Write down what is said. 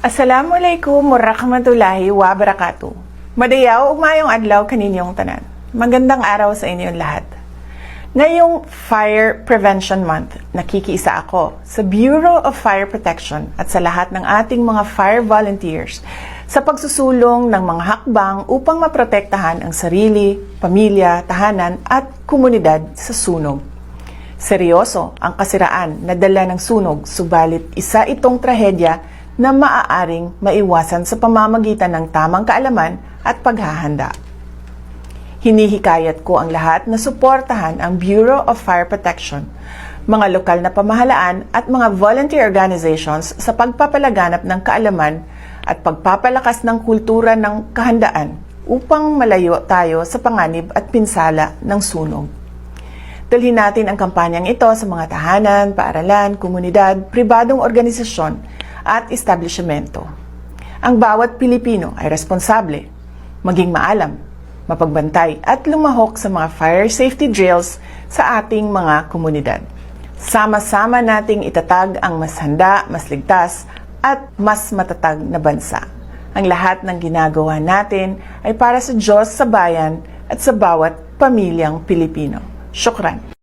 Assalamualaikum warahmatullahi wabarakatuh. Madayaw ug maayong adlaw kaninyong tanan. Magandang araw sa inyong lahat. Ngayong Fire Prevention Month, nakikiisa ako sa Bureau of Fire Protection at sa lahat ng ating mga fire volunteers sa pagsusulong ng mga hakbang upang maprotektahan ang sarili, pamilya, tahanan at komunidad sa sunog. Seryoso ang kasiraan na dala ng sunog, subalit isa itong trahedya na maaaring maiwasan sa pamamagitan ng tamang kaalaman at paghahanda. Hinihikayat ko ang lahat na suportahan ang Bureau of Fire Protection, mga lokal na pamahalaan at mga volunteer organizations sa pagpapalaganap ng kaalaman at pagpapalakas ng kultura ng kahandaan upang malayo tayo sa panganib at pinsala ng sunog. Dalhin natin ang kampanyang ito sa mga tahanan, paaralan, komunidad, pribadong organisasyon at establishmento. Ang bawat Pilipino ay responsable, maging maalam, mapagbantay at lumahok sa mga fire safety drills sa ating mga komunidad. Sama-sama nating itatag ang mas handa, mas ligtas at mas matatag na bansa. Ang lahat ng ginagawa natin ay para sa Diyos, sa bayan at sa bawat pamilyang Pilipino. Syukran.